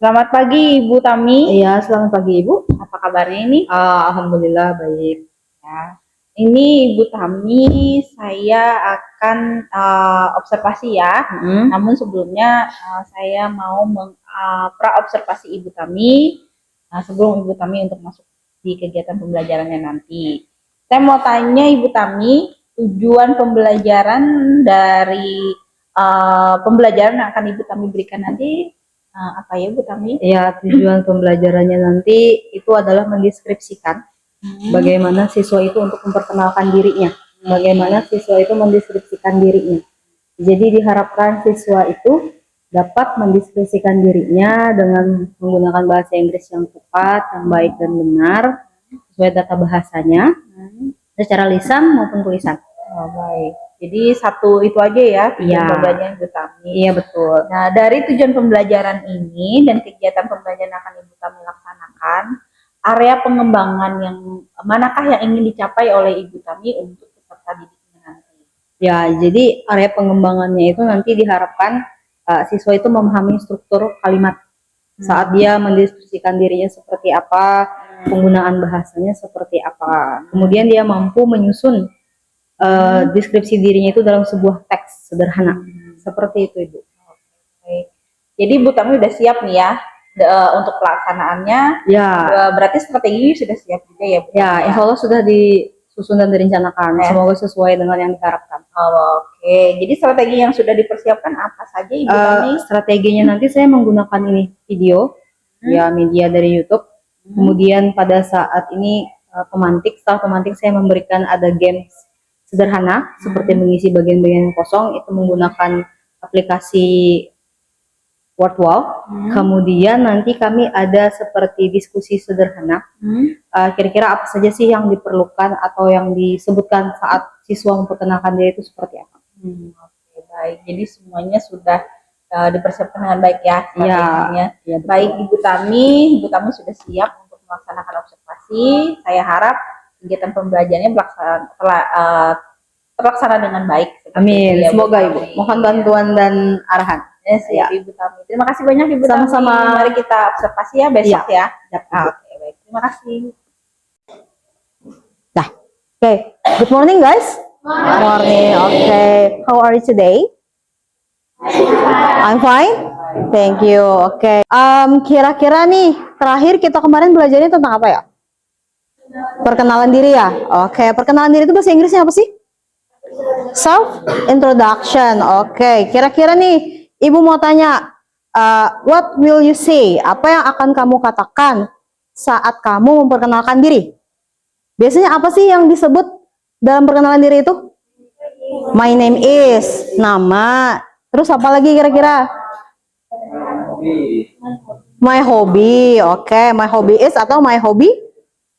Selamat pagi Ibu Tami. Iya, selamat pagi Ibu. Apa kabarnya ini? Alhamdulillah baik. Ya. Ini Ibu Tami, saya akan observasi ya. Namun sebelumnya saya mau pra-observasi Ibu Tami sebelum Ibu Tami untuk masuk di kegiatan pembelajarannya nanti. Saya mau tanya Ibu Tami, tujuan pembelajaran dari pembelajaran yang akan Ibu Tami berikan nanti apa ya Bu Tami? Ya, tujuan pembelajarannya nanti itu adalah mendeskripsikan bagaimana siswa itu untuk memperkenalkan dirinya. Bagaimana siswa itu mendeskripsikan dirinya. Jadi diharapkan siswa itu dapat mendeskripsikan dirinya dengan menggunakan bahasa Inggris yang tepat, yang baik dan benar, sesuai data bahasanya, secara lisan maupun tulisan. Oh, baik. Jadi satu itu aja ya tujuan pembelajaran Ibu Tami. Iya betul. Nah dari tujuan pembelajaran ini dan kegiatan pembelajaran yang akan Ibu Tami laksanakan, area pengembangan yang manakah yang ingin dicapai oleh Ibu Tami untuk peserta didiknya nanti? Ya, jadi area pengembangannya itu nanti diharapkan siswa itu memahami struktur kalimat saat dia mendeskripsikan dirinya seperti apa, penggunaan bahasanya seperti apa. Kemudian dia mampu menyusun deskripsi dirinya itu dalam sebuah teks sederhana. Seperti itu, Ibu. Baik. Jadi Bu Tami udah siap nih ya untuk pelaksanaannya. Ya. Berarti strategi sudah siap juga ya Bu? Ya, insya Allah sudah disusun dan direncanakan. Semoga sesuai dengan yang diharapkan. Oke. Jadi strategi yang sudah dipersiapkan apa saja Ibu Tami? Strateginya nanti saya menggunakan ini video, ya media dari YouTube. Kemudian pada saat ini pemantik, setelah pemantik saya memberikan ada games sederhana seperti mengisi bagian-bagian kosong itu menggunakan aplikasi Wordwall. Kemudian nanti kami ada seperti diskusi sederhana. Kira-kira apa saja sih yang diperlukan atau yang disebutkan saat siswa memperkenalkan diri itu seperti apa? Oke, baik. Jadi semuanya sudah dipersiapkan dengan baik ya strateginya. Ya, baik Ibu Tami sudah siap untuk melaksanakan observasi. Saya harap kegiatan pembelajarannya terlaksana dengan baik. Amin. Semoga Ibu. Mohon bantuan dan arahan. Ya, Ibu Tami. Terima kasih banyak Ibu Tami. Sama-sama. Mari kita observasi ya besok ya. Oke, baik. Terima kasih. Nah, oke. Good morning guys. Morning. Okay. How are you today? I'm fine. Thank you. Oke. Kira-kira nih terakhir kita kemarin belajarnya tentang apa ya? Perkenalan diri ya. Oke. Perkenalan diri itu bahasa Inggrisnya apa sih? Self introduction. Oke. Kira-kira nih Ibu mau tanya, what will you say? Apa yang akan kamu katakan saat kamu memperkenalkan diri? Biasanya apa sih yang disebut dalam perkenalan diri itu? My name is, nama. Terus apa lagi kira-kira? My hobby. Oke, my hobby is atau my hobby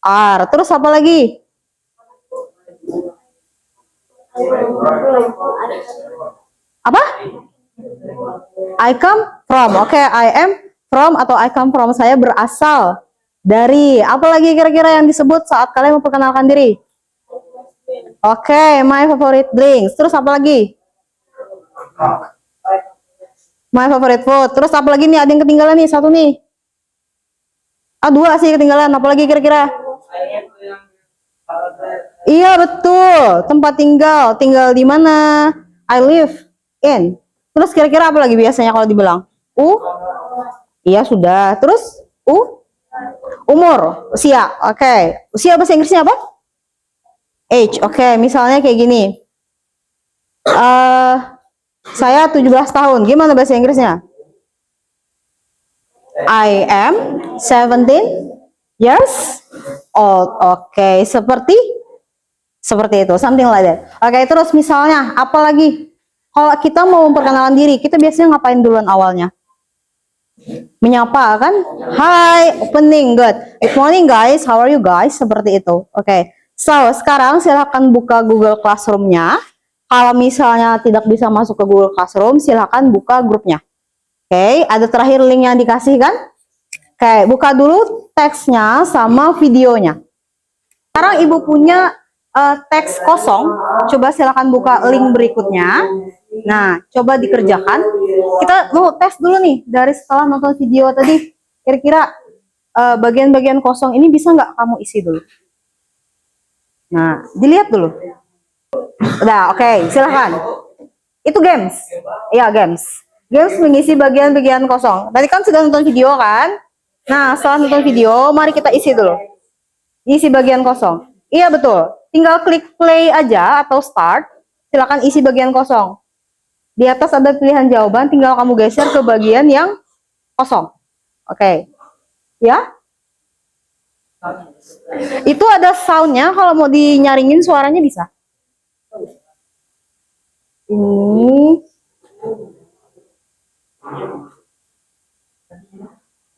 are. Terus apa lagi? Apa? I come from. Oke, I am from atau I come from. Saya berasal dari. Apa lagi kira-kira yang disebut saat kalian memperkenalkan diri? Oke, my favorite drinks. Terus apa lagi? My favorite food. Terus apa lagi nih? Ada yang ketinggalan nih, satu nih. Dua sih ketinggalan. Apa lagi kira-kira? Iya betul. Tempat tinggal. Tinggal di mana? I live in. Terus kira-kira apa lagi biasanya kalau dibilang? Iya sudah. Terus umur, usia. Oke. Usia bahasa Inggrisnya apa? Age. Oke. Misalnya kayak gini. Saya 17 tahun. Gimana bahasa Inggrisnya? I am 17 years old. Oke. Seperti itu. Something like that. Oke. Terus misalnya apa lagi? Kalau kita mau memperkenalkan diri, kita biasanya ngapain duluan awalnya? Menyapa kan? Hi, opening, good. Good morning guys, how are you guys? Seperti itu. Oke. So, sekarang silahkan buka Google Classroom-nya. Kalau misalnya tidak bisa masuk ke Google Classroom, silahkan buka grupnya. Oke, ada terakhir link yang dikasih kan? Oke, buka dulu teksnya sama videonya. Sekarang Ibu punya teks kosong. Coba silahkan buka link berikutnya. Nah, coba dikerjakan. Kita mau tes dulu nih dari setelah nonton video tadi. Kira-kira bagian-bagian kosong ini bisa nggak kamu isi dulu? Nah, dilihat dulu. Udah, oke, silahkan. Itu games. Iya, games. Games mengisi bagian-bagian kosong. Tadi kan sudah nonton video kan? Nah, setelah nonton video, mari kita isi dulu. Isi bagian kosong. Iya, betul. Tinggal klik play aja atau start. Silakan isi bagian kosong. Di atas ada pilihan jawaban, tinggal kamu geser ke bagian yang kosong. Oke. Ya? Itu ada soundnya, kalau mau dinyaringin suaranya bisa. Ini.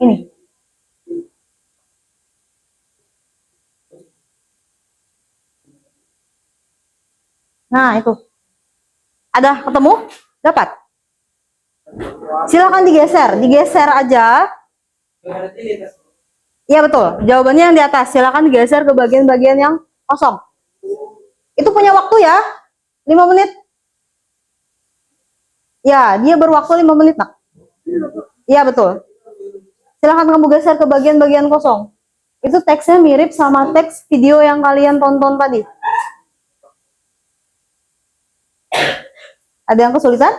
Ini. Nah, itu. Ada ketemu? Dapat? Silakan digeser aja. Iya betul, jawabannya yang di atas. Silakan digeser ke bagian-bagian yang kosong. Itu punya waktu ya, 5 menit. Ya, dia berwaktu 5 menit, nak. Iya betul. Silakan kamu geser ke bagian-bagian kosong. Itu teksnya mirip sama teks video yang kalian tonton tadi. Ada yang kesulitan?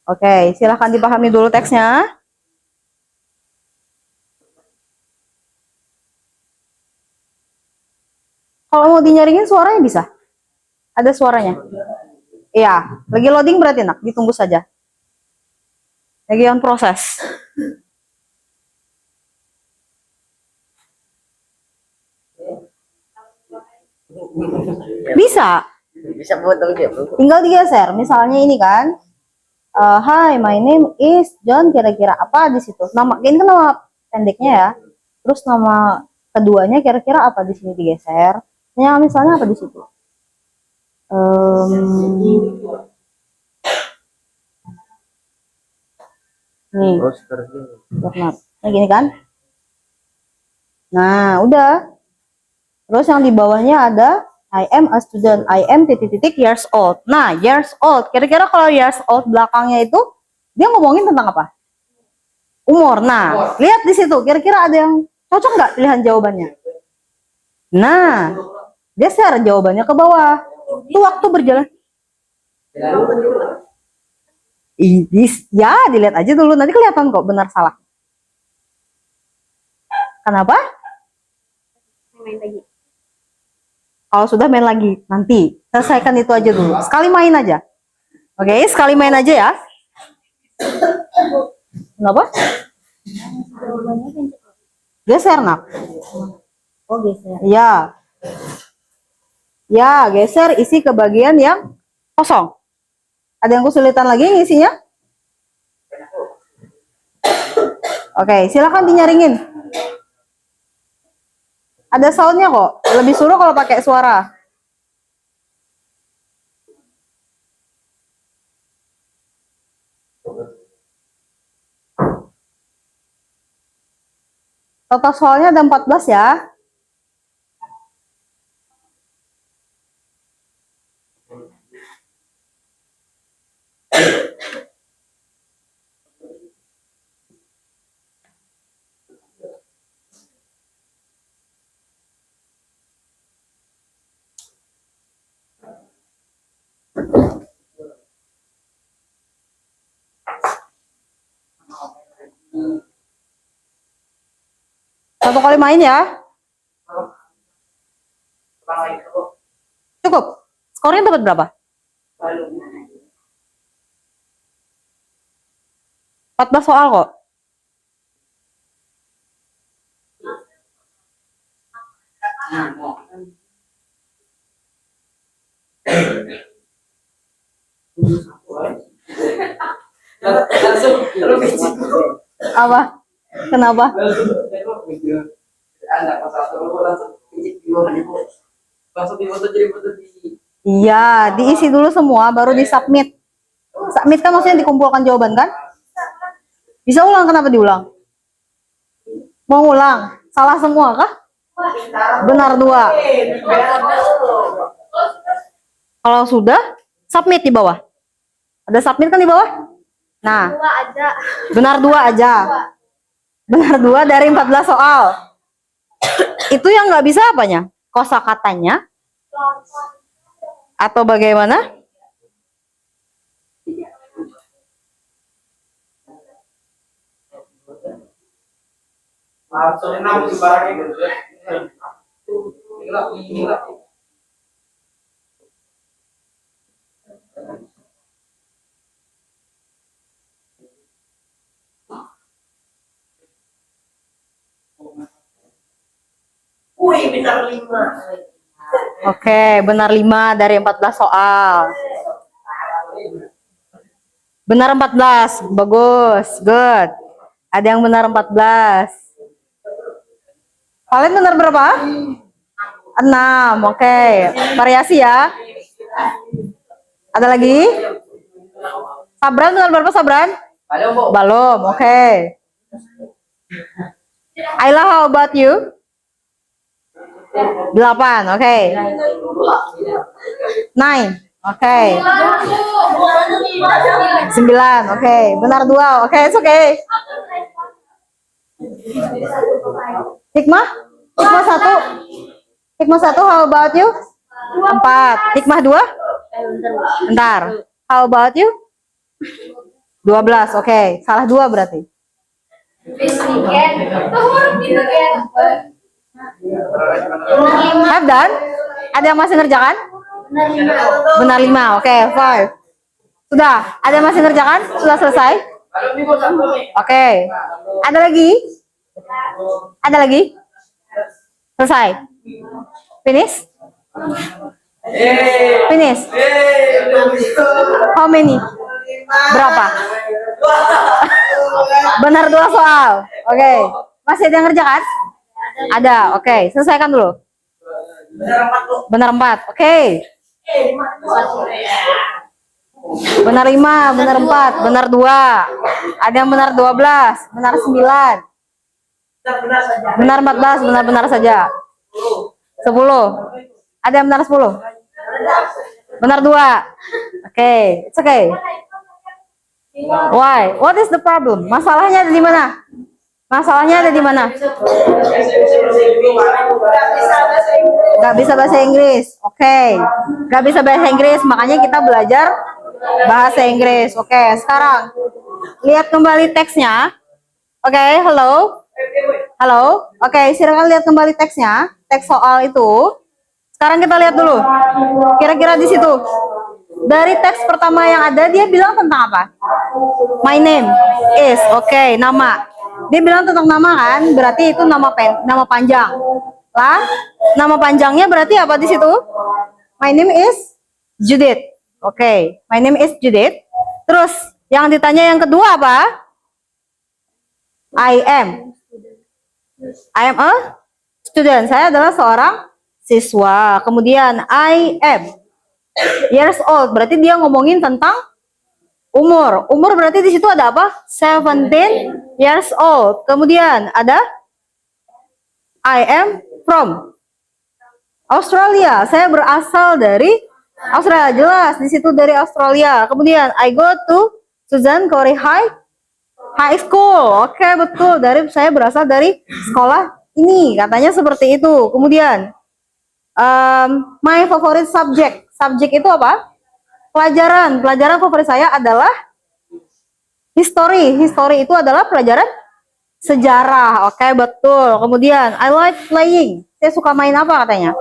Oke, silahkan dipahami dulu teksnya. Kalau mau dinyaringin suaranya bisa. Ada suaranya. Iya, lagi loading berarti nak, ditunggu saja. Lagi on proses. Bisa. Bisa potong dia, bro. Tinggal digeser. Misalnya ini kan. Hi, my name is John. Kira-kira apa di situ? Nama ini kan nama pendeknya ya. Terus nama keduanya kira-kira apa di sini digeser? Ya, misalnya apa di situ? Nih, Oh, seperti ini. Bernard. Nah, gini kan? Nah, udah. Terus yang di bawahnya ada I am a student. I am titik-titik years old. Nah, years old. Kira-kira kalau years old belakangnya itu dia ngomongin tentang apa? Umur. Nah, lihat di situ. Kira-kira ada yang cocok nggak pilihan jawabannya? Nah, geser jawabannya ke bawah. Itu waktu berjalan. Ya, dilihat aja dulu. Nanti kelihatan kok benar salah. Kenapa? Main lagi. Kalau sudah main lagi, nanti selesaikan itu aja dulu. Sekali main aja. Oke, sekali main aja ya. Kenapa? Geser, nak. Oh, geser. Ya. Ya, geser isi ke bagian yang kosong. Ada yang kesulitan lagi ngisinya? Oke, silakan dinyaringin. Ada soundnya kok. Lebih suruh kalau pakai suara. Total soalnya ada 14 ya. Satu kali main ya. Cukup. Skornya dapat berapa? 14 soal kok. Apa? Kenapa? Iya, diisi dulu semua baru disubmit. Submit kan maksudnya dikumpulkan jawaban kan? Bisa ulang, kenapa diulang? Mau ulang? Salah semua kah? Benar 2. Kalau sudah, submit di bawah. Ada submit kan di bawah? Nah, benar 2 aja. Benar 2 dari 14 soal. Itu yang nggak bisa apanya? Kosakatanya? Atau bagaimana? Oke, benar 5 dari 14 soal. Benar 14, bagus, good. Ada yang benar 14. Kalian benar berapa? 6, oke. Variasi ya. Ada lagi? Sabran benar berapa, Sabran? Belum, oke. Ayla, how about you? 8, oke. 9, oke. 9, oke. Benar 2, oke, it's okay. Hikmah? Hikmah 1. Hikmah 1, how about you? 4. Hikmah 2? Bentar. How about you? 12, oke. Salah 2 berarti. Have done? Ada yang masih ngerjakan? Benar 5, oke, 5. Sudah, ada yang masih ngerjakan? Sudah selesai? Oke. Ada lagi? Ada lagi? Selesai? Finish? Finish? How many? Berapa? Benar 2 soal. Oke. Masih ada yang ngerjakan? Ada, oke. Selesaikan dulu. Benar 4, oke. Benar 5, benar 4, benar 2. Ada yang benar 12, benar 9. Benar 14, benar-benar saja. 10. Ada yang benar 10? Benar 2. Oke, it's okay. Why? What is the problem? Masalahnya ada di mana? Masalahnya ada di mana? Gak bisa bahasa Inggris. Oke. Gak bisa bahasa Inggris, makanya kita belajar bahasa Inggris. Oke, sekarang lihat kembali teksnya. Oke, halo. Halo. Oke, silakan lihat kembali teksnya. Teks soal itu. Sekarang kita lihat dulu. Kira-kira di situ. Dari teks pertama yang ada, dia bilang tentang apa? My name is. Oke, nama. Dia bilang tentang nama kan, berarti itu nama panjang. Lah, nama panjangnya berarti apa di situ? My name is Judith. Oke, my name is Judith. Terus yang ditanya yang kedua apa? I am a student. Saya adalah seorang siswa. Kemudian I am years old. Berarti dia ngomongin tentang umur. Umur berarti di situ ada apa? 17 years old. Kemudian ada I am from Australia. Saya berasal dari Australia. Jelas di situ dari Australia. Kemudian I go to Susan Corey High School. Oke, betul. Saya berasal dari sekolah ini. Katanya seperti itu. Kemudian my favorite subject. Subjek itu apa? Pelajaran. Pelajaran favorit saya adalah history. History itu adalah pelajaran sejarah. Oke, betul. Kemudian I like playing. Saya suka main apa katanya?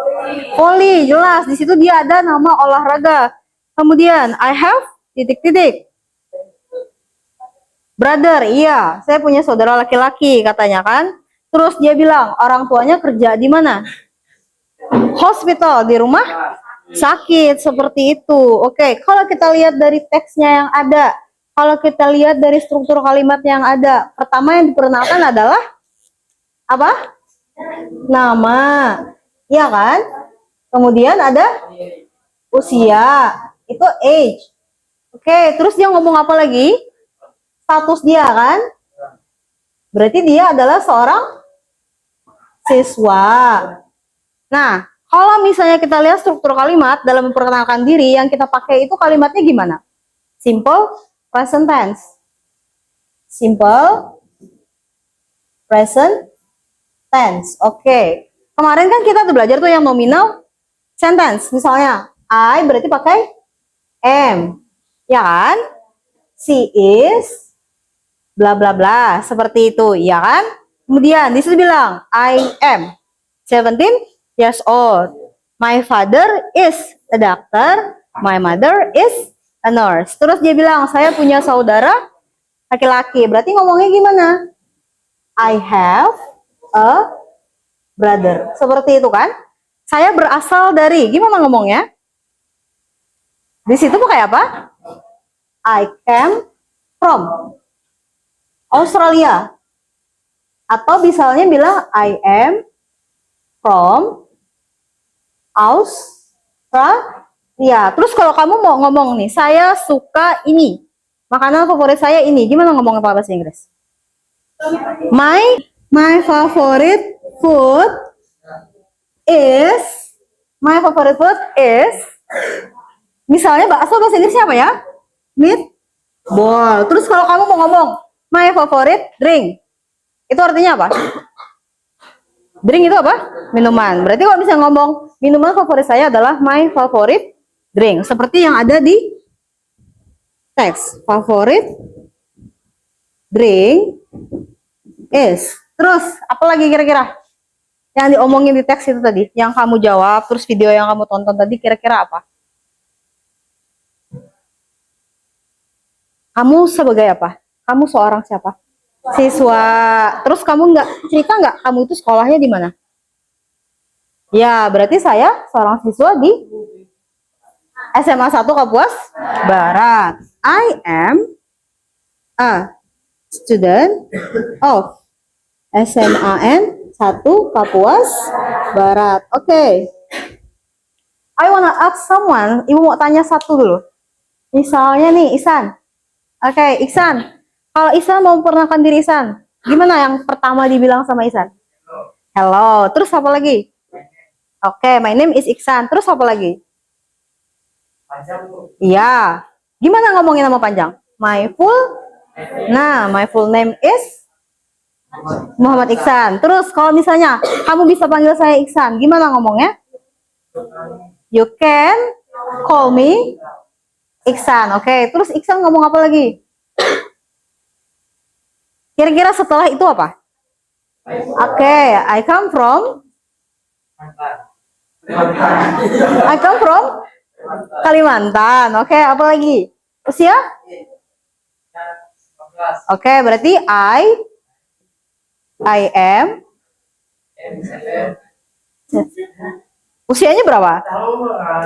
Volley. Jelas di situ dia ada nama olahraga. Kemudian I have titik-titik. Brother. Iya, saya punya saudara laki-laki katanya kan. Terus dia bilang orang tuanya kerja di mana? Hospital, di rumah sakit, seperti itu. Oke, kalau kita lihat dari teksnya yang ada, kalau kita lihat dari struktur kalimat yang ada, pertama yang diperkenalkan adalah apa? Nama, ya kan? Kemudian ada usia, itu age. Oke, terus dia ngomong apa lagi? Status dia kan? Berarti dia adalah seorang siswa. Nah, kalau misalnya kita lihat struktur kalimat dalam memperkenalkan diri, yang kita pakai itu kalimatnya gimana? Simple present tense. Simple present tense. Oke. Kemarin kan kita tuh belajar tuh yang nominal sentence. Misalnya, I berarti pakai am. Ya kan? She is bla bla bla. Seperti itu, ya kan? Kemudian di situ bilang, I am 17 years old. My father is a doctor. My mother is a nurse. Terus dia bilang, saya punya saudara laki-laki. Berarti ngomongnya gimana? I have a brother. Seperti itu kan? Saya berasal dari, gimana ngomongnya? Di situ pakai apa? I came from Australia. Atau misalnya bilang I am from Australia. Terus kalau kamu mau ngomong nih, saya suka ini. Makanan favorit saya ini. Gimana ngomongnya pakai bahasa Inggris? My favorite food is misalnya bakso bahasa Inggrisnya apa ya? Meatball. Terus kalau kamu mau ngomong my favorite drink, itu artinya apa? Drink itu apa? Minuman. Berarti kalau bisa ngomong minuman favorit saya adalah my favorite drink. Seperti yang ada di teks. Favorite drink is. Terus apa lagi kira-kira? Yang diomongin di teks itu tadi, yang kamu jawab, terus video yang kamu tonton tadi kira-kira apa? Kamu sebagai apa? Kamu seorang siapa? Siswa. Terus kamu cerita nggak kamu itu sekolahnya di mana? Ya, berarti saya seorang siswa di SMA 1 Kapuas Barat. I am a student of SMAN 1 Kapuas Barat. Oke. I wanna ask someone. Ibu mau tanya satu dulu. Misalnya nih, Ihsan. Oke, Ihsan. Kalau Ihsan mau memperkenalkan diri Ihsan, gimana yang pertama dibilang sama Ihsan? Hello. Terus apa lagi? Oke, my name is Ihsan. Terus apa lagi? Iya. Gimana ngomongin nama panjang? My full name is Muhammad Ihsan. Terus kalau misalnya kamu bisa panggil saya Ihsan, gimana ngomongnya? You can call me Ihsan. Oke, terus Ihsan ngomong apa lagi? Kira-kira setelah itu apa? Oke, I come from Kalimantan. Oke, apa lagi? Usia? Oke, berarti I am usianya berapa?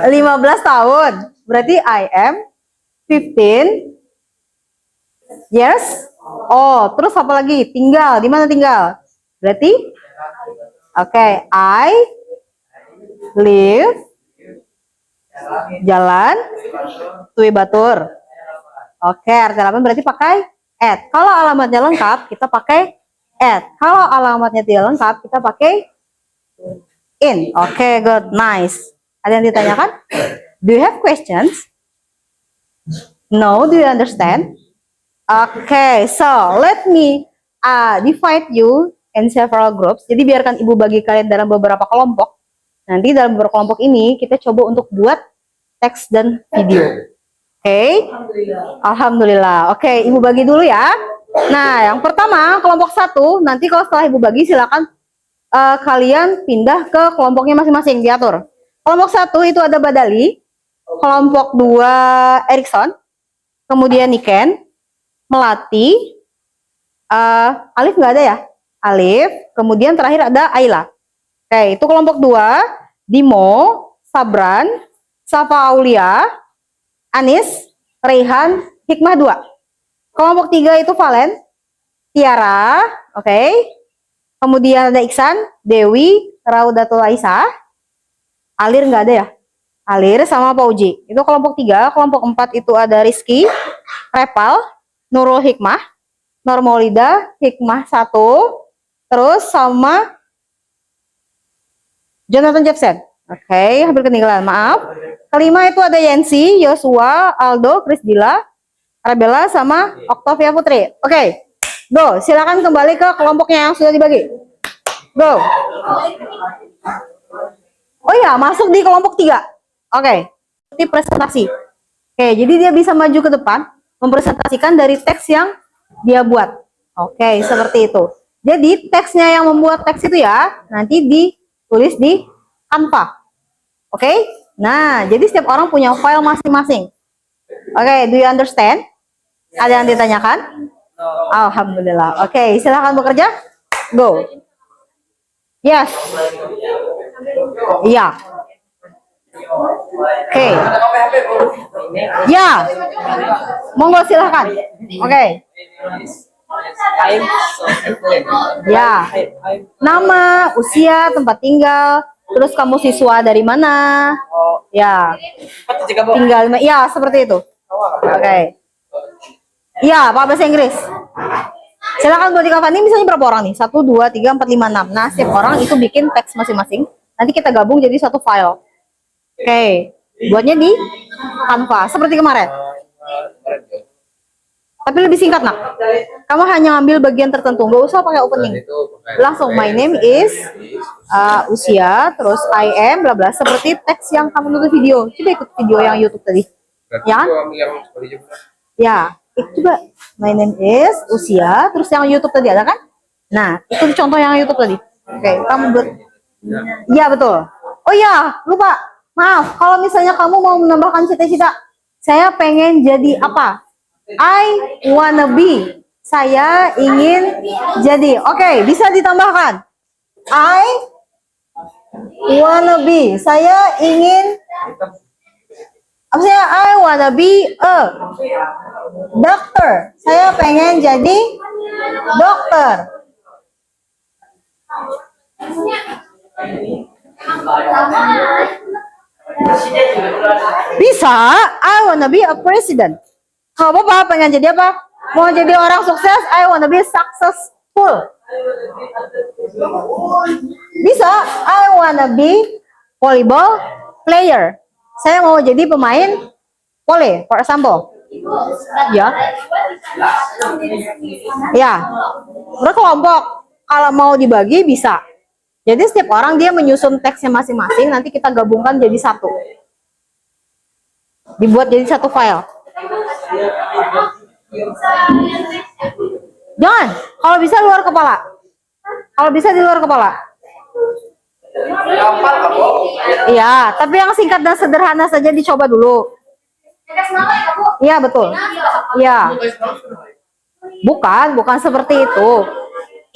15 tahun. Berarti I am 15 years old. Terus apa lagi? Tinggal. Di mana tinggal? Berarti oke, I live Jalan Tui Batur. Oke, arti alamat berarti pakai at. Kalau alamatnya lengkap, kita pakai at. Kalau alamatnya tidak lengkap, kita pakai in. Oke, good, nice. Ada yang ditanyakan? Do you have questions? No, do you understand? Oke, so let me divide you in several groups. Jadi biarkan ibu bagi kalian dalam beberapa kelompok. Nanti dalam beberapa kelompok ini kita coba untuk buat teks dan video. Oke, Alhamdulillah. Oke, ibu bagi dulu ya. Nah, yang pertama kelompok 1. Nanti kalau setelah ibu bagi silakan kalian pindah ke kelompoknya masing-masing, diatur. Kelompok 1 itu ada Badali, kelompok 2 Erikson, kemudian Niken, Melati, Alif nggak ada ya? Alif, kemudian terakhir ada Ayla. Oke, itu kelompok 2, Dimo, Sabran, Safa Aulia, Anis, Rehan, Hikmah 2. Kelompok 3 itu Valen, Tiara, oke. Kemudian ada Iksan, Dewi, Raudatul Aisyah, Alir nggak ada ya? Alir sama Pauji. Itu kelompok 3. Kelompok 4 itu ada Rizky, Repal, Nurul Hikmah, Nur Maulida, Hikmah 1, terus sama Jonathan Jepsen. Oke, hampir ketinggalan, maaf. Kelima itu ada Yancy, Yosua, Aldo, Krisdila, Arabella, sama Octavia Putri. Oke, Go, silakan kembali ke kelompoknya yang sudah dibagi. Go. Oh ya, masuk di kelompok 3. Oke. Seperti presentasi. Oke, jadi dia bisa maju ke depan, mempresentasikan dari teks yang dia buat. Oke, seperti itu. Jadi teksnya yang membuat teks itu ya, nanti ditulis di Canva. Oke? Nah, jadi setiap orang punya file masing-masing. Oke, do you understand? Ada yang ditanyakan? Alhamdulillah. Oke, silakan bekerja. Go. Yes. Iya. Oke. Ya. Monggo silakan. Oke. Ya. Nama, usia, tempat tinggal, terus kamu siswa dari mana? Ya. Tinggal, ya seperti itu. Oke. Ya, Pak bahasa Inggris. Silakan buat di Canva ini misalnya berapa orang nih? 1, 2, 3, 4, 5, 6. Nah, setiap orang itu bikin teks masing-masing. Nanti kita gabung jadi satu file. Oke. Buatnya di Canva seperti kemarin. Tapi lebih singkat, nak. Kamu hanya ambil bagian tertentu, nggak usah pakai opening. Langsung my name is usia, terus I am bla bla seperti teks yang kamu nonton video. Coba ikut video yang YouTube tadi. Ya? Ya, coba my name is usia, terus yang YouTube tadi ada kan? Nah, itu contoh yang YouTube tadi. Oke, kamu buat. Iya, betul. Oh ya, lupa. Maaf, kalau misalnya kamu mau menambahkan cita-cita, saya pengen jadi apa? I wanna be. Saya ingin jadi. Oke, bisa ditambahkan. I wanna be. Saya ingin. Apa sih? I wanna be a doctor. Saya pengen jadi dokter. Bisa. I wanna be a president. Kalau apa pengen jadi apa? Mau jadi orang sukses, I wanna be successful. Bisa, I wanna be volleyball player. Saya mau jadi pemain volley, for example. Ya. Ya. Berkelompok. Kalau mau dibagi bisa. Jadi setiap orang dia menyusun teksnya masing-masing, nanti kita gabungkan jadi satu. Dibuat jadi satu file. Jangan, kalau bisa luar kepala. Kalau bisa di luar kepala. Iya, tapi yang singkat dan sederhana saja dicoba dulu. Iya, betul. Iya. Bukan seperti itu.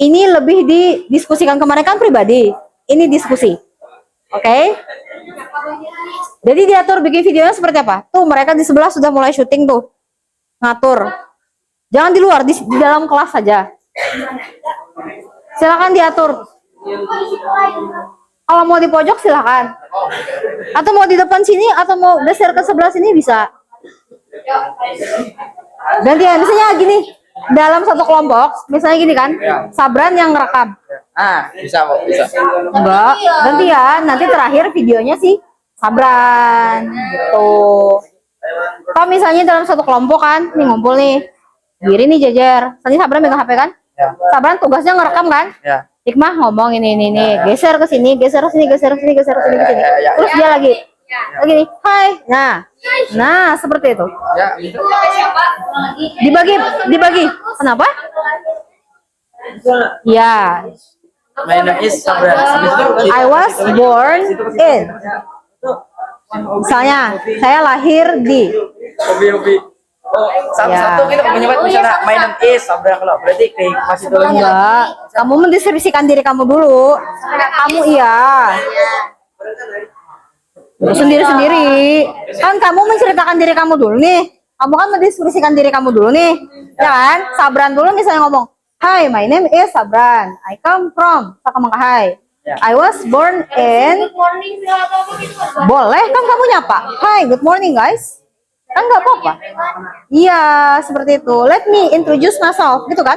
Ini lebih didiskusikan, kemarin kan pribadi. Ini diskusi. Oke? Jadi diatur bikin videonya seperti apa? Tuh, mereka di sebelah sudah mulai syuting tuh. Ngatur. Jangan di luar, di dalam kelas saja. Silakan diatur. Kalau mau di pojok silakan. Atau mau di depan sini atau mau geser ke sebelah sini bisa. Gantian, misalnya gini. Dalam satu kelompok, misalnya gini kan, Sabran yang ngerekam. Bisa, Mbak, bisa. Enggak, gantian. Nanti terakhir videonya sih Sabran gitu. Kalau misalnya dalam satu kelompok kan, nih ngumpul nih, diri nih jajar. Tadi Sabran megang HP kan? Ya. Sabran tugasnya ngerekam kan? Ya. Hikmah ngomong ini, geser ke sini, geser ke sini, geser ke sini, geser ke sini, ke sini. Terus dia lagi nih, hai. Nah, seperti itu. Ya. Dibagi. Kenapa? Ya. My name is Sabran. I was born in. Misalnya, saya lahir di. Hobi. Oh, satu-satu kita menyebut misalnya my name is Sabran, kalau berarti kayak masih tulis. Enggak, kamu mendeskripsikan diri kamu dulu. Kamu iya. Sendiri-sendiri. Kan kamu menceritakan diri kamu dulu nih. Kamu kan mendeskripsikan diri kamu dulu nih. Ya kan? Sabran dulu misalnya ngomong, "Hi, my name is Sabran. I come from Sakamangkahai. I was born in." Boleh kan kamu nyapa? "Hi, good morning guys." Kan nggak apa-apa. Iya, seperti itu. Let me introduce myself, gitu kan?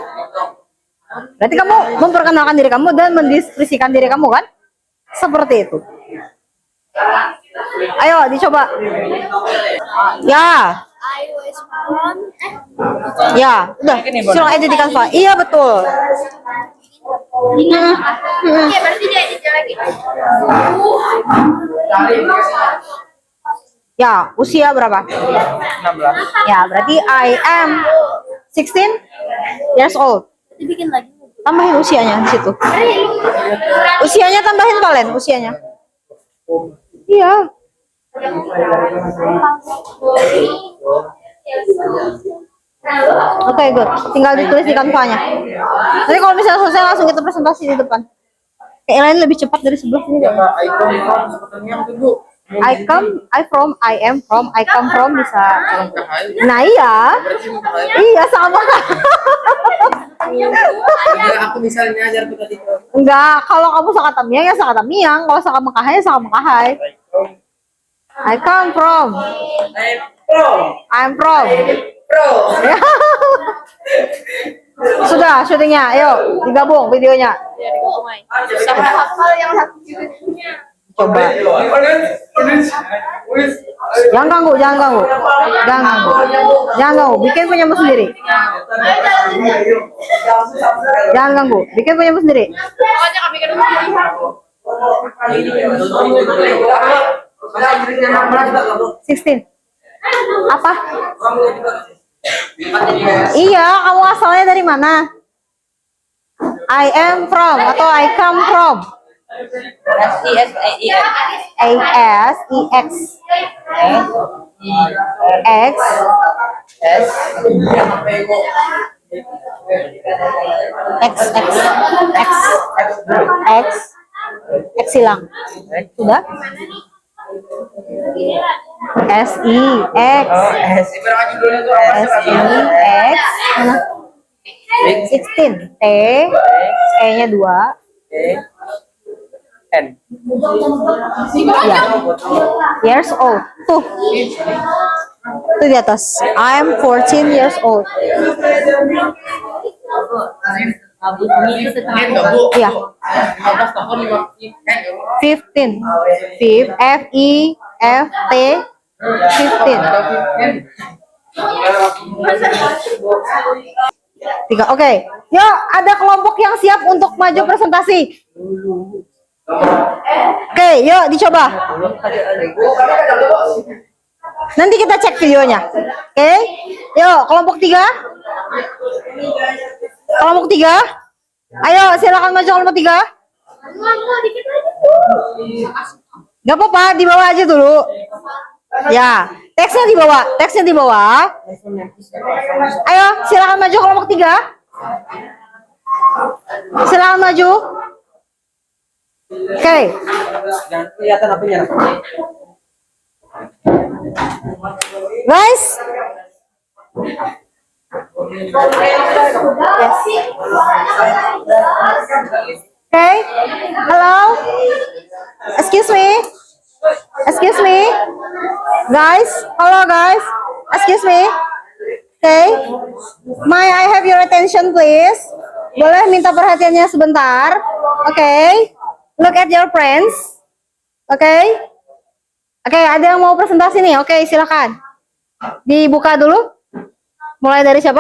Berarti kamu memperkenalkan diri kamu dan mendeskripsikan diri kamu kan? Seperti itu. Ayo, dicoba. Ya. Ya, udah. Suruh edit di Canva. Iya, betul. Iya, berarti dia edit lagi. Ya, usia berapa? 16. Ya, berarti I am 16 years old. Dibikin lagi. Tambahin usianya di situ. Usianya tambahin Valen, usianya. Iya. Oke, good. Tinggal ditulis di kanvanya. Nanti kalau misalnya selesai langsung kita presentasi di depan. Kayak lain lebih cepat dari sebelah sini. Ya, Kak, icon sepertinya dulu. I from, I am from, I come from bisa. Nah iya, iya sama. Ya, aku misalnya ajar tuh tadi. Enggak, kalau kamu Sakata Miang ya Sakata Miang, kalau Sakata Mekahai ya Sakata Mekahai. I come from, I'm from. Sudah syutingnya, ayo digabung videonya. Sampai hafal yang satu judulnya. Coba. Jangan ganggu, jangan ganggu, jangan ganggu, jangan ganggu. Bikin punyamu sendiri. Jangan ganggu, bikin punyamu sendiri. Pokoknya kami kan sendiri. 16. Apa? Iya, kamu asalnya dari mana? I am from atau I come from? S-I-S-A-I-N. A-S-E-X X X X X X X hilang. Sudah? S-I-X S-I-X mana? 16 T E-nya 2 N. ya. Years old. Tuh. Tuh di atas. I'm 14 years old. Iya. 15. F-I-F-T 15. Tiga. Oke. Yuk, ada kelompok yang siap untuk maju presentasi. Oke, yuk dicoba. Nanti kita cek videonya. Oke. Yuk, kelompok 3. Kelompok 3. Ayo, silakan maju kelompok 3. Gak apa-apa, dibawa aja dulu. Ya, teksnya dibawa, teksnya dibawa. Ayo, silakan maju kelompok 3. Silakan maju. Oke. Jangan kelihatan apanya. Guys. Yes. Okay. Hello. Excuse me. Excuse me. Guys. Hello guys. Excuse me. Okay. May I have your attention please? Boleh minta perhatiannya sebentar? Okay. Look at your friends. Okay. Okay, ada yang mau presentasi nih? Oke, silakan. Dibuka dulu. Mulai dari siapa?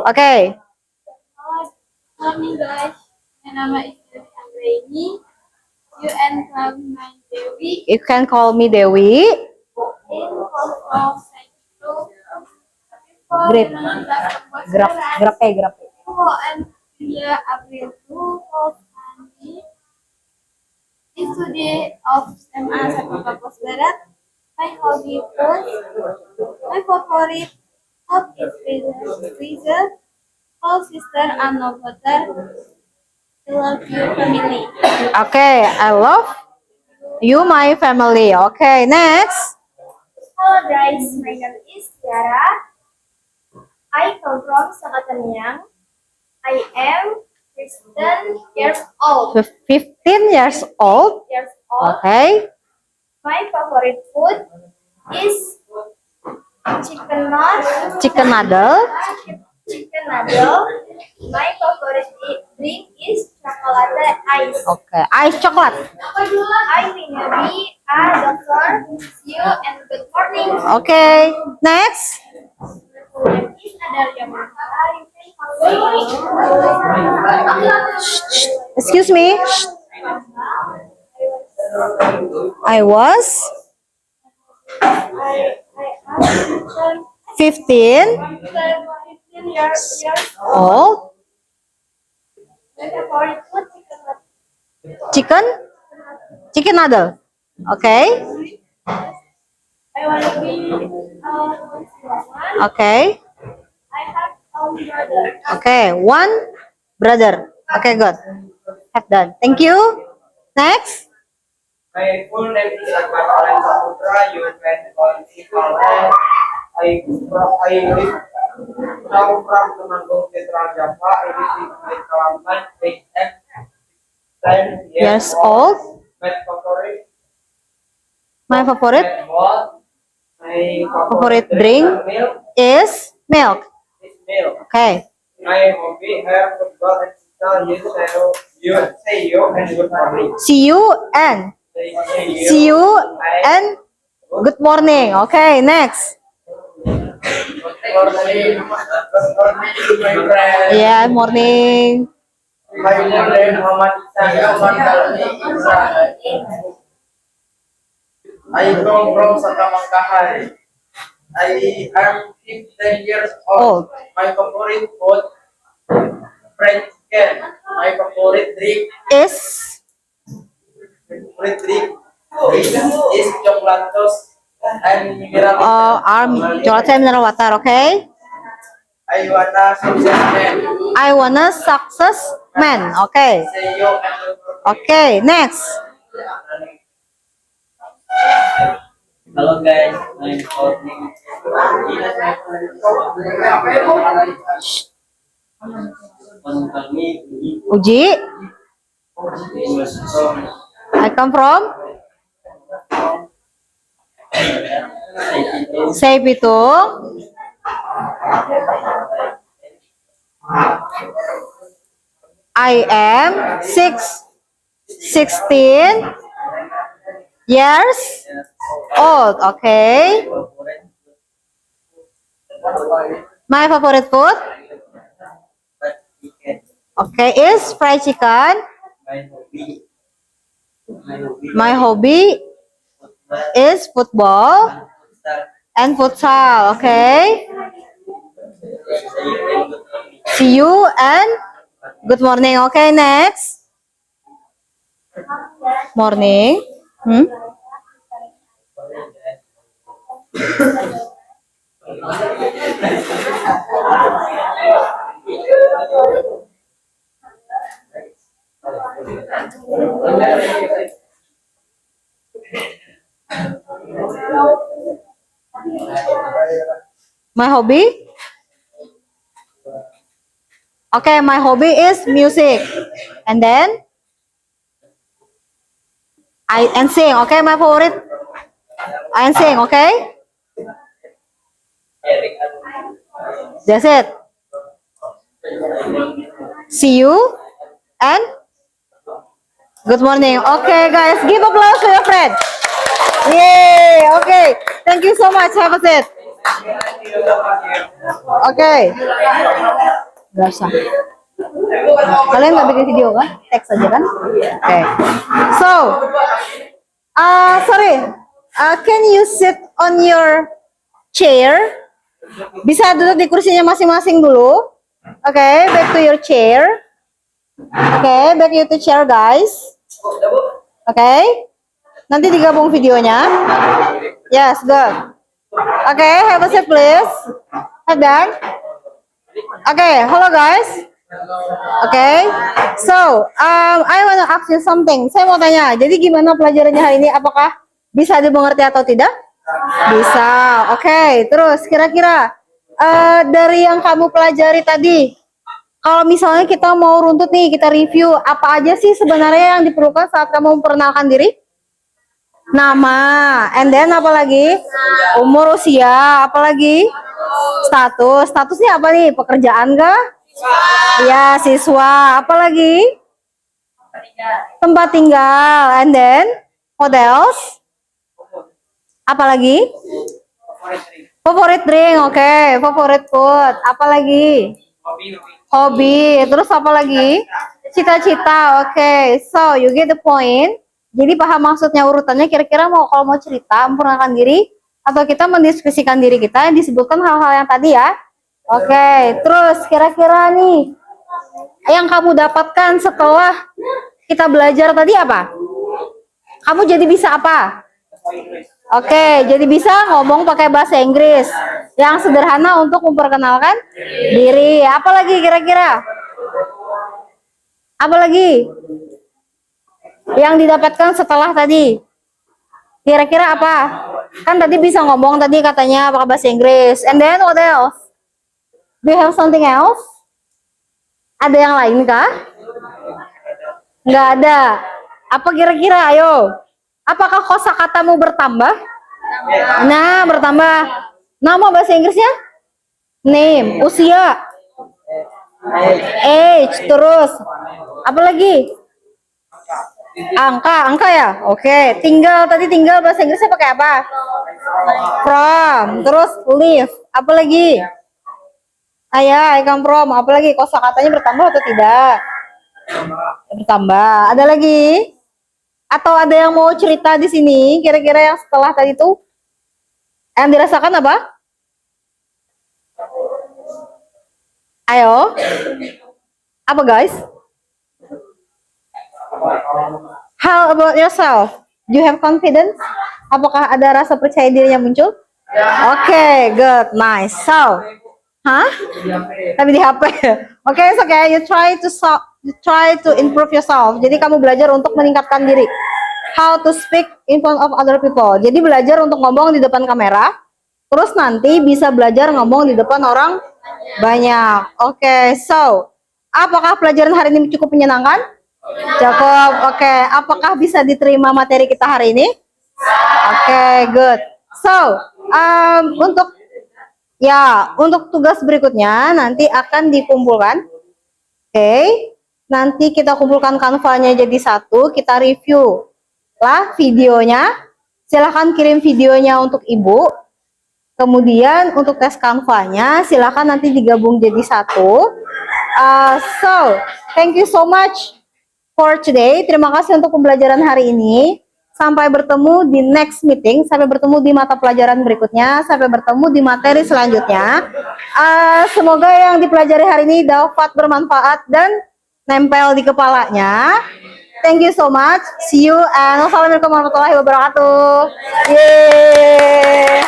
Oke. Morning guys, nama istri Anggreni. You and call me Dewi. You can call me Dewi. Grip. Grab. And dia April 2 Studi of SMA 1 Kampus Barat. My hobby food. My favorite hub is freezer. All sister and no butter. I love you family. Okay, I love you, my family. Okay, next. Hello guys, my name is Tiara. I come from Sakataniang. I am 15 years old. 15 years old. Okay. My favorite food is chicken noodle. Chicken noodle. Chicken noodle. My favorite drink is chocolate ice. Okay, ice chocolate. I will be a doctor. See you and good morning. Okay, next. Is Adalia Mangala. You can follow. Excuse me. I was I am 15 15 years old. My favorite food chicken. Chicken? Chicken noodle. Okay. I want to be one. Okay. I have brother. Okay. One brother. Okay, good. Have done. Thank you. Next. My full name is Akbar Olen Saputra. You can call me Olen. I live now from Temanggung, Central Java. I live in Kalimantan. I am 10 Years old. My favorite. My favorite My favorite drink milk is milk. is milk. Okay. My hobby are football and football. You say you and good morning. See you and see you and good morning. Okay, next. Good morning, my friend. Yeah, morning. My friend Muhammad Isa. I come from Sakamangkahan. I am 15 years old. Old. My favorite food, fried chicken. My favorite drink Is is chocolate toast and mineral. chocolate and mineral water. Okay. I wanna success man. I wanna success man. Okay. Say you and Okay, next. hello guys, I'm Courtney. Uji. I come from Say Pitung. I am 16 years old. Okay. My favorite food, okay, is fried chicken. My hobby is football and futsal. Okay. See you and good morning. Okay, next. Morning. My hobby? Okay, my hobby is music. And then I and sing. Okay, my favorite. I and sing. Okay, that's it. See you and good morning. Okay, guys, give applause to your friend. Yay. Okay, thank you so much. Have a seat. Okay. Gak usah. Kalian nggak bikin video kan? Teks aja kan? Oke. So, sorry. Can you sit on your chair? Bisa duduk di kursinya masing-masing dulu. Oke, back to your chair. Oke, back you to chair, guys. Oke. Nanti digabung videonya. Yes, good. Oke, have a seat, please. Have done. Okay, hello guys. Okay, so I wanna ask you something. Saya mau tanya, jadi gimana pelajarannya hari ini? Apakah bisa dimengerti atau tidak? Bisa. Oke, terus kira-kira dari yang kamu pelajari tadi, kalau misalnya kita mau runtut nih, kita review apa aja sih sebenarnya yang diperlukan saat kamu memperkenalkan diri? Nama, and then apa lagi? Umur, usia, apa lagi? Status. Statusnya apa nih? Pekerjaan kah? Ya, siswa. Apa lagi? Tempat tinggal. And then what else? Apa lagi? Favorite drink, oke. Favorite food, apa lagi? Hobi, terus apa lagi? Cita-cita, oke. So, you get the point. Jadi paham maksudnya urutannya, kira-kira kalau mau cerita, memperkenalkan diri, atau kita mendiskusikan diri kita, yang disebutkan hal-hal yang tadi ya. Oke, terus kira-kira nih, yang kamu dapatkan setelah kita belajar tadi apa? Kamu jadi bisa apa? Oke, jadi bisa ngomong pakai bahasa Inggris. Yang sederhana untuk memperkenalkan diri. Apa lagi kira-kira? Apa lagi? Yang didapatkan setelah tadi? Kira-kira apa? Kan tadi bisa ngomong tadi katanya pakai bahasa Inggris. And then what else? Do you have something else? Ada yang lain kah? Nggak ada. Apa kira-kira? Ayo. Apakah kosakatamu bertambah? Nah, bertambah. Nama bahasa Inggrisnya? Name. Usia. Age. Terus. Apa lagi? Angka ya? Oke. Tadi tinggal bahasa Inggrisnya pakai apa? From. Terus live. Apa lagi? I come from. Apa lagi? Kosakatanya bertambah atau tidak? Bertambah. Ada lagi? Atau ada yang mau cerita di sini? Kira-kira yang setelah tadi itu yang dirasakan apa? Ayo. Apa guys? How about yourself? Do you have confidence? Apakah ada rasa percaya diri yang muncul? Oke, good, nice. So, tapi di HP. Oke, it's okay. You try to improve yourself. Jadi kamu belajar untuk meningkatkan diri. How to speak in front of other people. Jadi belajar untuk ngomong di depan kamera. Terus nanti bisa belajar ngomong di depan orang banyak. Oke, so apakah pelajaran hari ini cukup menyenangkan? Cukup. Oke, apakah bisa diterima materi kita hari ini? Oke, good. So, untuk tugas berikutnya nanti akan dikumpulkan. Oke, nanti kita kumpulkan kanvanya jadi satu, kita review lah videonya. Silahkan kirim videonya untuk ibu. Kemudian untuk tes kanvanya silahkan nanti digabung jadi satu. So, thank you so much for today. Terima kasih untuk pembelajaran hari ini. Sampai bertemu di next meeting, sampai bertemu di mata pelajaran berikutnya, sampai bertemu di materi selanjutnya. Semoga yang dipelajari hari ini dapat bermanfaat dan nempel di kepalanya. Thank you so much. See you and wassalamualaikum warahmatullahi wabarakatuh. Yeay.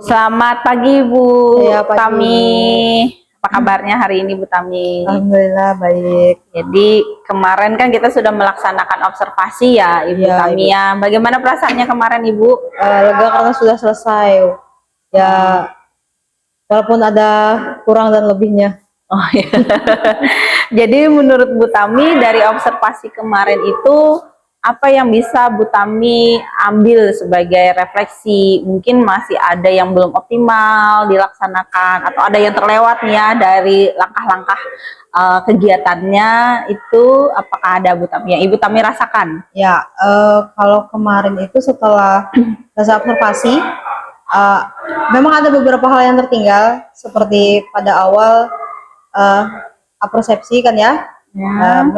Selamat pagi Bu Iya, pagi. Tami. Apa kabarnya hari ini Bu Tami? Alhamdulillah baik. Jadi kemarin kan kita sudah melaksanakan observasi ya Ibu Iya, Tami ya. Bagaimana perasaannya kemarin Ibu? Lega karena sudah selesai. Ya, walaupun ada kurang dan lebihnya. Oh iya. Jadi menurut Bu Tami dari observasi kemarin itu apa yang bisa Bu Tami ambil sebagai refleksi? Mungkin masih ada yang belum optimal dilaksanakan atau ada yang terlewat nih ya dari langkah-langkah kegiatannya itu, apakah ada Bu Tami yang Ibu Tami rasakan? Ya, kalau kemarin itu setelah selesai observasi, memang ada beberapa hal yang tertinggal seperti pada awal persepsi kan ya.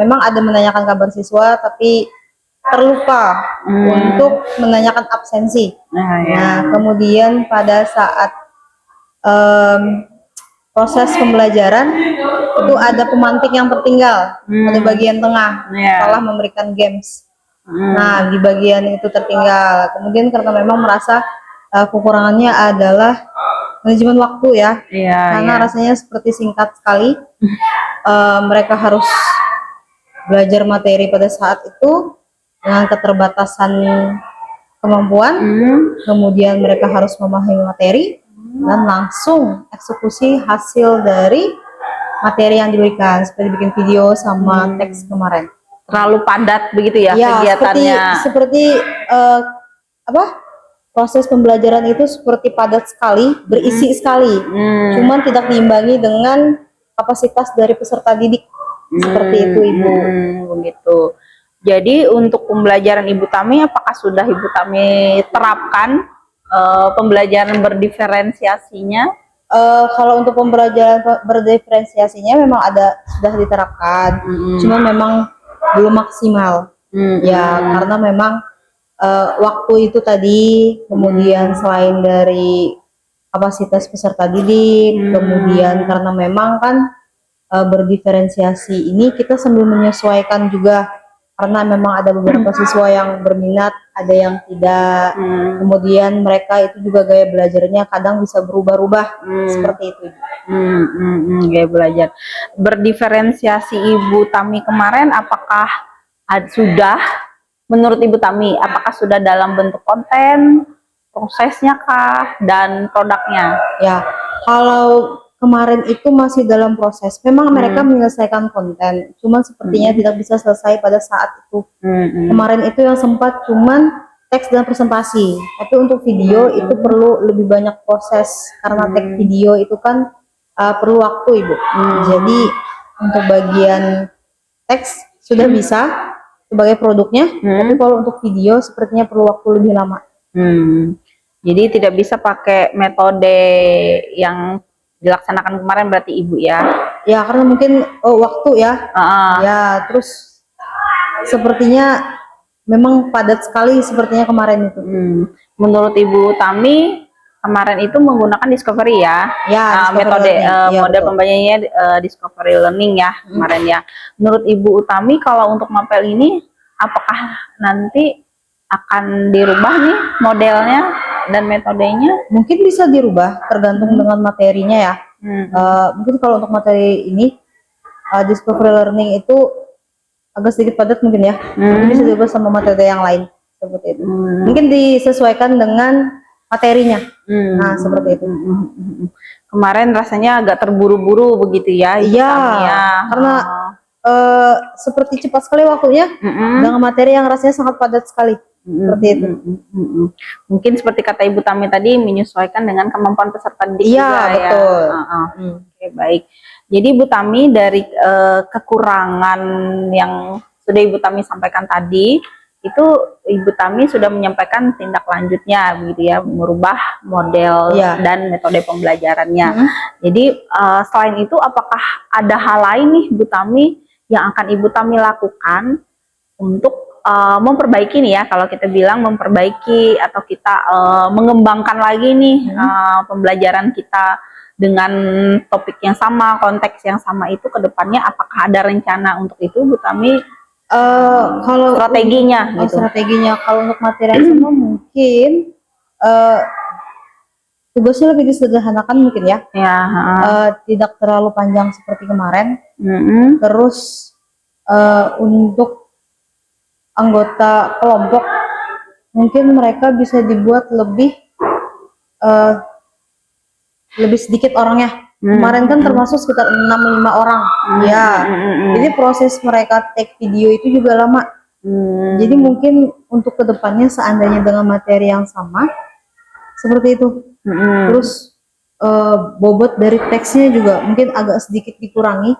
Memang ada menanyakan kabar siswa tapi terlupa untuk menanyakan absensi. Nah, kemudian pada saat proses pembelajaran itu ada pemantik yang tertinggal pada bagian tengah setelah memberikan games. Nah, di bagian itu tertinggal. Kemudian karena memang merasa kekurangannya adalah manajemen waktu ya, karena rasanya seperti singkat sekali. Mereka harus belajar materi pada saat itu dengan keterbatasan kemampuan, kemudian mereka harus memahami materi dan langsung eksekusi hasil dari materi yang diberikan, seperti bikin video sama teks kemarin. Terlalu padat begitu ya, kegiatannya. Seperti proses pembelajaran itu seperti padat sekali, berisi sekali, cuman tidak diimbangi dengan kapasitas dari peserta didik. Seperti itu Ibu. Begitu. Jadi untuk pembelajaran Ibu Tami, apakah sudah Ibu Tami terapkan pembelajaran berdiferensiasinya? Kalau untuk pembelajaran berdiferensiasinya memang sudah diterapkan, cuma memang belum maksimal. Ya, karena memang waktu itu tadi, kemudian selain dari kapasitas peserta didik, kemudian karena memang kan berdiferensiasi ini kita sambil menyesuaikan juga, karena memang ada beberapa siswa yang berminat, ada yang tidak. Kemudian mereka itu juga gaya belajarnya kadang bisa berubah-ubah, seperti itu. Gaya belajar berdiferensiasi Ibu Tami kemarin, apakah sudah, menurut Ibu Tami, apakah sudah dalam bentuk konten, prosesnya kah, dan produknya? Ya, kalau kemarin itu masih dalam proses. Memang mereka menyelesaikan konten, cuman sepertinya tidak bisa selesai pada saat itu. Kemarin itu yang sempat cuman teks dan presentasi. Tapi untuk video itu perlu lebih banyak proses, karena teks video itu kan perlu waktu, Ibu. Jadi untuk bagian teks sudah bisa sebagai produknya, tapi kalau untuk video sepertinya perlu waktu lebih lama. Jadi tidak bisa pakai metode yang dilaksanakan kemarin berarti Ibu ya? Ya, karena mungkin waktu ya. Ya, terus sepertinya memang padat sekali sepertinya kemarin itu. Menurut Ibu Tami kemarin itu menggunakan discovery ya? Ya, metode ya, model pembelajarannya discovery learning ya kemarin ya. Menurut Ibu Utami kalau untuk mapel ini apakah nanti akan dirubah nih modelnya dan metodenya? Mungkin bisa dirubah tergantung dengan materinya ya. Mungkin kalau untuk materi ini discovery learning itu agak sedikit padat mungkin ya. Mungkin bisa dirubah sama materi yang lain seperti itu. Mungkin disesuaikan dengan materinya. Nah, seperti itu. Kemarin rasanya agak terburu-buru begitu ya? Iya, karena seperti cepat sekali waktunya dengan materi yang rasanya sangat padat sekali. Seperti itu. Mungkin seperti kata Ibu Tami tadi, menyesuaikan dengan kemampuan peserta didik juga betul. Ya. Oke, baik. Jadi Ibu Tami dari kekurangan yang sudah Ibu Tami sampaikan tadi, itu Ibu Tami sudah menyampaikan tindak lanjutnya begitu ya, merubah model dan metode pembelajarannya. Jadi selain itu apakah ada hal lain nih Ibu Tami yang akan Ibu Tami lakukan untuk memperbaiki nih ya, kalau kita bilang memperbaiki atau kita mengembangkan lagi nih pembelajaran kita dengan topik yang sama, konteks yang sama itu ke depannya, apakah ada rencana untuk itu Bu Tami? Kalau strateginya gitu. Strateginya kalau untuk materi yang sama mungkin tugasnya lebih disederhanakan mungkin ya. Tidak terlalu panjang seperti kemarin. Terus untuk anggota kelompok mungkin mereka bisa dibuat lebih sedikit orangnya. Kemarin kan termasuk sekitar 65 orang. Jadi proses mereka take video itu juga lama. Jadi mungkin untuk kedepannya seandainya dengan materi yang sama seperti itu. Terus bobot dari teksnya juga mungkin agak sedikit dikurangi.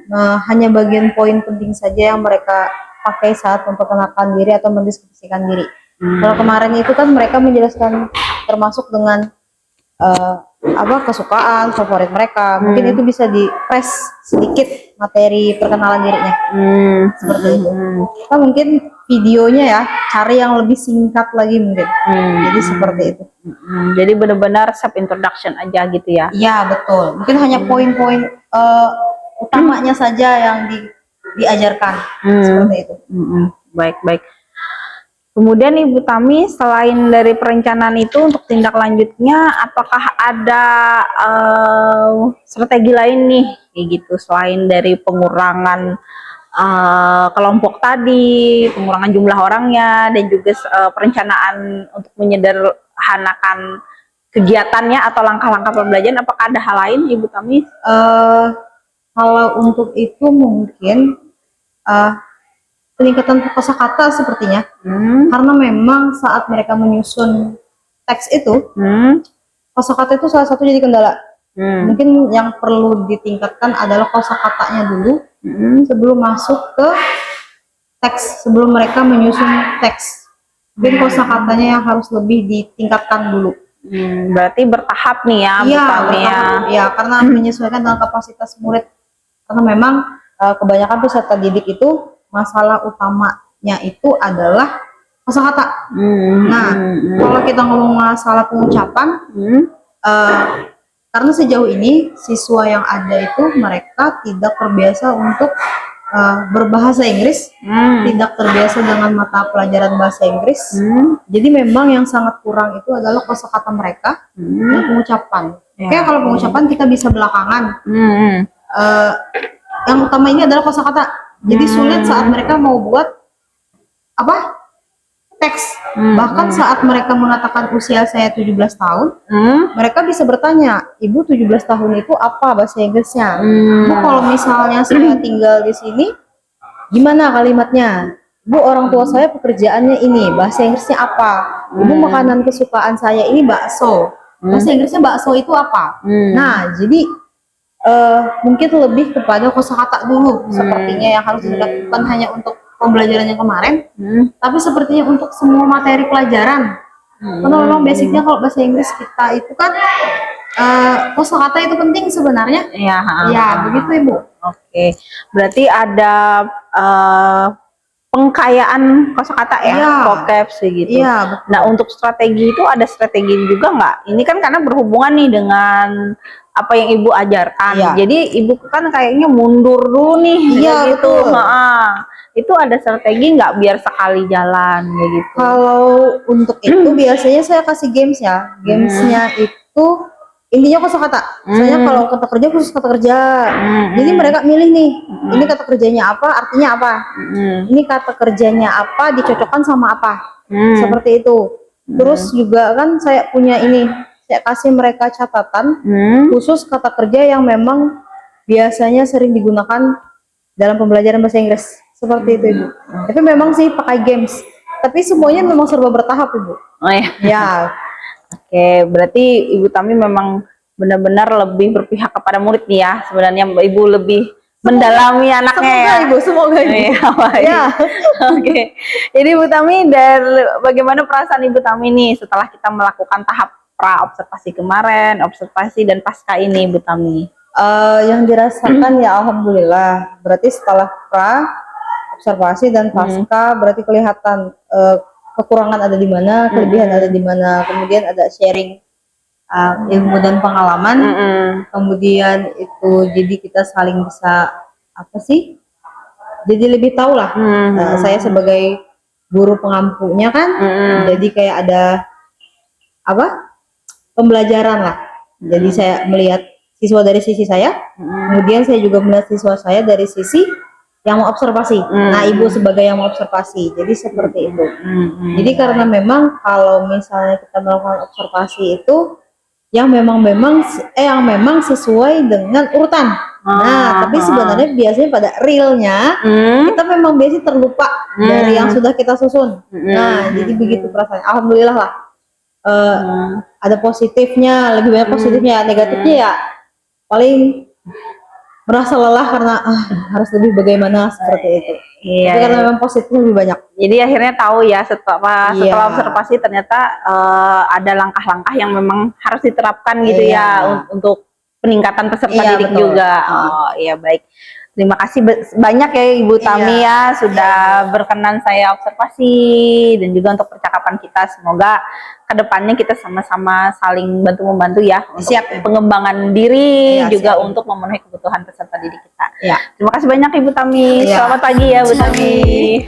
Nah, hanya bagian poin penting saja yang mereka pakai saat memperkenalkan diri atau mendiskusikan diri. Kalau kemarin itu kan mereka menjelaskan termasuk dengan kesukaan, favorit mereka. Mungkin itu bisa di-press sedikit materi perkenalan dirinya. Seperti itu. Kita mungkin videonya ya cari yang lebih singkat lagi mungkin. Jadi seperti itu. Jadi benar-benar self introduction aja gitu ya? Iya, betul. Mungkin hanya poin-poin utamanya saja yang diajarkan. Seperti itu. Baik. Kemudian Ibu Tami, selain dari perencanaan itu untuk tindak lanjutnya, apakah ada strategi lain nih, kayak gitu, selain dari pengurangan kelompok tadi, pengurangan jumlah orangnya, dan juga perencanaan untuk menyederhanakan kegiatannya atau langkah-langkah pembelajaran, apakah ada hal lain Ibu Tami? Kalau untuk itu mungkin peningkatan kosakata sepertinya, karena memang saat mereka menyusun teks itu, kosakata itu salah satu jadi kendala. Mungkin yang perlu ditingkatkan adalah kosakatanya dulu sebelum masuk ke teks, sebelum mereka menyusun teks. mungkin kosakatanya yang harus lebih ditingkatkan dulu. Berarti bertahap nih ya, Iya, Bu Tami ya. bertahap. Ya, karena menyesuaikan dengan kapasitas murid. Karena memang kebanyakan peserta didik itu masalah utamanya itu adalah kosakata. Nah, kalau kita ngomong masalah pengucapan, karena sejauh ini siswa yang ada itu mereka tidak terbiasa untuk berbahasa Inggris, tidak terbiasa dengan mata pelajaran bahasa Inggris. Jadi memang yang sangat kurang itu adalah kosakata mereka dan pengucapan. Oke, kalau pengucapan kita bisa belakangan. Yang utama ini adalah kosakata. Jadi sulit saat mereka mau buat apa? Teks. Bahkan saat mereka mengatakan usia saya 17 tahun, mereka bisa bertanya, "Ibu 17 tahun itu apa bahasa Inggrisnya?" "Bu, kalau misalnya saya tinggal di sini, gimana kalimatnya?" "Bu, orang tua saya pekerjaannya ini, bahasa Inggrisnya apa?" "Ibu, makanan kesukaan saya ini bakso. Bahasa Inggrisnya bakso itu apa?" Nah, jadi mungkin lebih kepada kosakata dulu sepertinya yang harus dilakukan hanya untuk pembelajaran yang kemarin, tapi sepertinya untuk semua materi pelajaran. Karena memang basicnya kalau bahasa Inggris kita itu kan kosakata itu penting sebenarnya. Ya, begitu Ibu. Oke, berarti ada pengkayaan kosakata ya, vocab gitu. Iya, nah, untuk strategi itu ada strategi juga nggak? Ini kan karena berhubungan nih dengan apa yang Ibu ajarkan. Iya. Jadi Ibu kan kayaknya mundur dulu nih. Iya, gitu. betul. Itu ada strategi nggak biar sekali jalan kayak gitu? Kalau untuk itu biasanya saya kasih games ya. Gamesnya itu intinya kosakata. Misalnya kalau kata kerja khusus kata kerja. Jadi mereka milih nih, ini kata kerjanya apa, artinya apa. Ini kata kerjanya apa, dicocokkan sama apa. Seperti itu. Terus juga kan saya punya ini, saya kasih mereka catatan khusus kata kerja yang memang biasanya sering digunakan dalam pembelajaran bahasa Inggris. Seperti itu Ibu. Tapi memang sih pakai games. Tapi semuanya memang serba bertahap Ibu. Oh ya. Ya. Oke, berarti Ibu Tami memang benar-benar lebih berpihak kepada murid nih ya. Sebenarnya Ibu lebih mendalami anaknya Semoga ya. Ibu, semoga Ibu. Iya, baik. Ya. Oke. Jadi Ibu Tami, dari bagaimana perasaan Ibu Tami nih setelah kita melakukan tahap pra observasi kemarin, observasi dan pasca ini Ibu Tami? Yang dirasakan ya alhamdulillah. Berarti setelah pra observasi dan pasca berarti kelihatan kekurangan ada di mana, kelebihan ada di mana. Kemudian ada sharing ilmu dan pengalaman. Kemudian itu jadi kita saling bisa apa sih? Jadi lebih tahu lah. Saya sebagai guru pengampunya kan, jadi kayak ada apa? Pembelajaran lah. Jadi saya melihat siswa dari sisi saya, kemudian saya juga melihat siswa saya dari sisi yang mau observasi. Nah, Ibu sebagai yang mau observasi. Jadi seperti itu. Jadi karena memang kalau misalnya kita melakukan observasi itu yang memang sesuai dengan urutan. Nah, tapi sebenarnya biasanya pada realnya kita memang biasanya terlupa dari yang sudah kita susun. Nah, jadi begitu perasaan. Alhamdulillah lah. Ada positifnya, lebih banyak positifnya. Negatifnya ya paling merasa lelah karena harus lebih bagaimana seperti itu. Iya. Tapi karena memang positifnya lebih banyak. Jadi akhirnya tahu ya setelah observasi ternyata ada langkah-langkah yang memang harus diterapkan gitu ya untuk peningkatan peserta didik juga. Oh iya, baik. Terima kasih banyak ya Ibu Tami ya sudah berkenan saya observasi dan juga untuk percakapan kita. Semoga kedepannya kita sama-sama saling bantu-membantu ya untuk pengembangan diri juga untuk memenuhi kebutuhan peserta didik kita. Terima kasih banyak Ibu Tami. Selamat pagi ya Bu Tami.